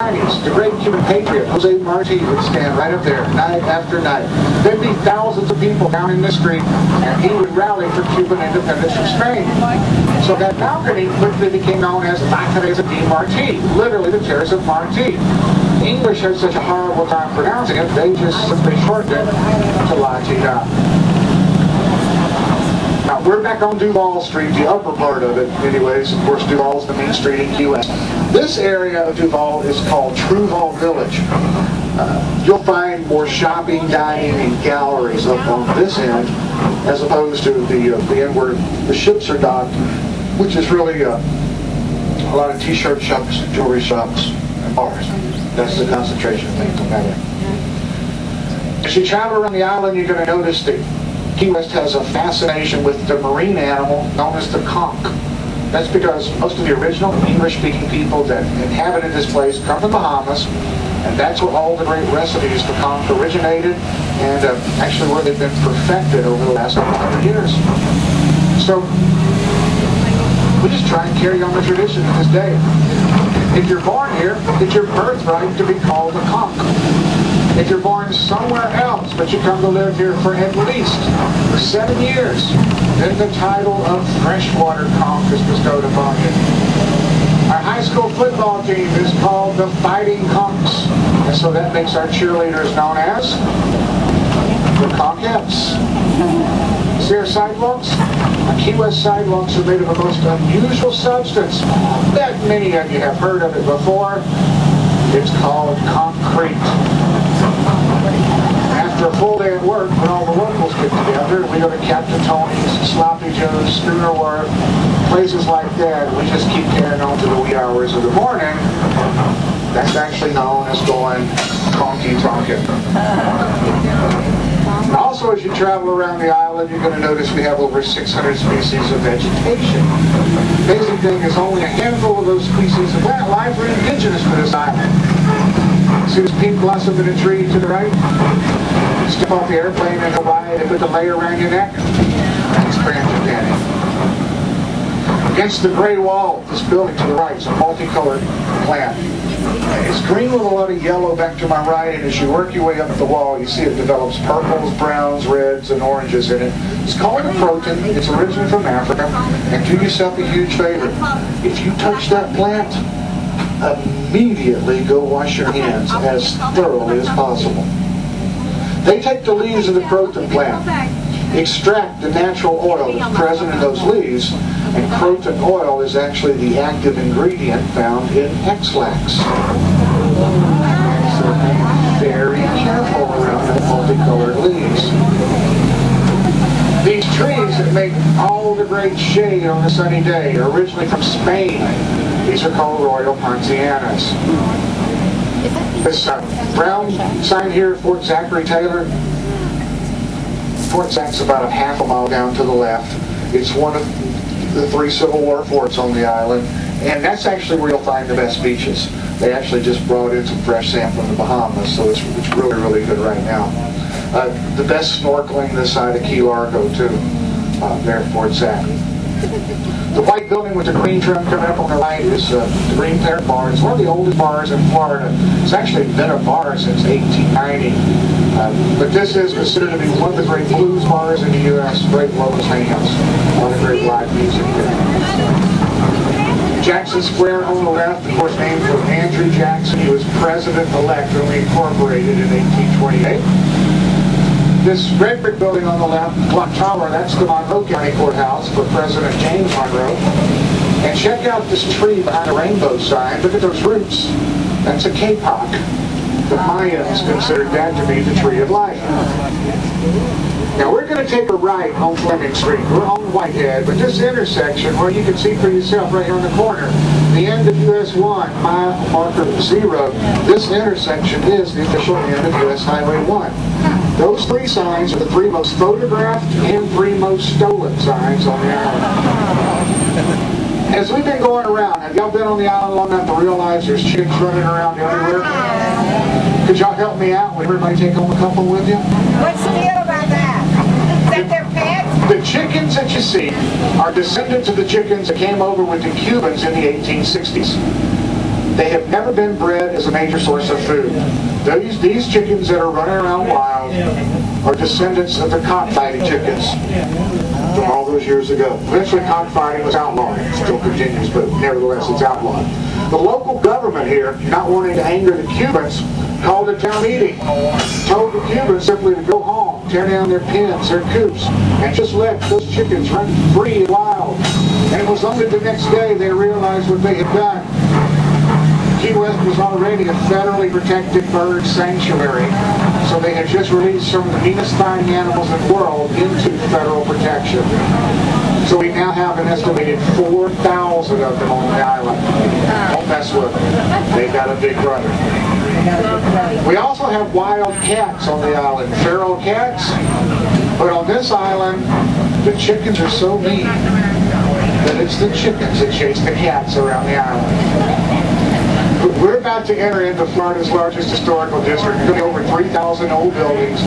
90s, the great Cuban patriot Jose Marti would stand right up there night after night. There'd be thousands of people down in the street, and he would rally for Cuban independence from Spain. So that balcony quickly became known as La Teresa de Marti, literally the Terrace of Marti. The English had such a horrible time pronouncing it, they just simply shortened it to La Tida. Now, we're back on Duval Street, the upper part of it anyways. Of course, Duval's the main street in Key West. This area of Duval is called Trolley Village. You'll find more shopping, dining, and galleries up on this end, as opposed to the end where the ships are docked, which is really a lot of t-shirt shops, jewelry shops, and bars. That's the concentration of things on that end. As you travel around the island, you're going to notice that Key West has a fascination with the marine animal known as the conch. That's because most of the original English-speaking people that inhabited this place come from the Bahamas, and that's where all the great recipes for conch originated, and actually where they've been perfected over the last couple hundred years. So we just try and carry on the tradition to this day. If you're born here, it's your birthright to be called a conch. If you're born somewhere else, but you come to live here for at least 7 years, then the title of freshwater conch is bestowed upon you. Our high school football team is called the Fighting Conchs, and so that makes our cheerleaders known as the Conchettes. See our sidewalks? Our Key West sidewalks are made of a most unusual substance. That many of you have heard of it before. It's called concrete. After a full day at work, when all the locals get together, we go to Captain Tony's, Sloppy Joe's, Schooner Wharf, places like that. We just keep carrying on to the wee hours of the morning. That's actually known as going conky-tonkin. Also, as you travel around the island, you're going to notice we have over 600 species of vegetation. The amazing thing is only a handful of those species of plant life are indigenous to this island. See this pink blossom in a tree to the right? Step off the airplane in Hawaii, they put the layer around your neck. That's frangipani. Against the gray wall of this building to the right is a multicolored plant. It's green with a lot of yellow back to my right, and as you work your way up the wall, you see it develops purples, browns, reds, and oranges in it. It's called a croton. It's originally from Africa. And do yourself a huge favor. If you touch that plant, immediately go wash your hands as thoroughly as possible. They take the leaves of the croton plant, extract the natural oil that's present in those leaves, and croton oil is actually the active ingredient found in X-Lax. So be very careful around the multicolored leaves. These trees that make all the great shade on a sunny day are originally from Spain. These are called Royal Poincianas. This brown sign here, Fort Zachary Taylor. Fort Zach's about a half a mile down to the left. It's one of the 3 Civil War forts on the island, and that's actually where you'll find the best beaches. They actually just brought in some fresh sand from the Bahamas, so it's really, really good right now. The best snorkeling this side of Key Largo, too, there at Fort Zach. The white building with the green trim coming up on the right is the Green Parrot Bar. It's one of the oldest bars in Florida. It's actually been a bar since 1890. But this is considered to be one of the great blues bars in the U.S., great local hangouts, a lot of great live music here. Jackson Square on the left, of course, named for Andrew Jackson. He was president-elect when we incorporated in 1828. This red brick building on the left, Clock Tower, that's the Monroe County Courthouse for President James Monroe. And check out this tree behind the rainbow sign. Look at those roots. That's a kapok. The Mayans considered that to be the tree of life. Now we're going to take a right on Fleming Street. We're on Whitehead, but this intersection, where you can see for yourself right here on the corner, the end of US 1, mile marker 0, this intersection is the official end of US Highway 1. Those 3 signs are the 3 most photographed and 3 most stolen signs on the island. As we've been going around, have y'all been on the island long enough to realize there's chicks running around everywhere? Could y'all help me out? Would everybody take home a couple with you? What's the deal about that? Is that their pets? The chickens that you see are descendants of the chickens that came over with the Cubans in the 1860s. They have never been bred as a major source of food. These chickens that are running around wild are descendants of the cockfighting chickens from all those years ago. Eventually cockfighting was outlawed. It still continues, but nevertheless it's outlawed. The local government here, not wanting to anger the Cubans, called a town meeting, told the Cubans simply to go home, tear down their pens, their coops, and just let those chickens run free and wild. And it was only the next day they realized what they had done. Key West was already a federally protected bird sanctuary, so they had just released some of the meanest flying animals in the world into federal protection. So we now have an estimated 4,000 of them on the island. Don't mess with them. They got a big brother. We also have wild cats on the island, feral cats. But on this island, the chickens are so mean that it's the chickens that chase the cats around the island. We're about to enter into Florida's largest historical district. There's going to be over 3,000 old buildings.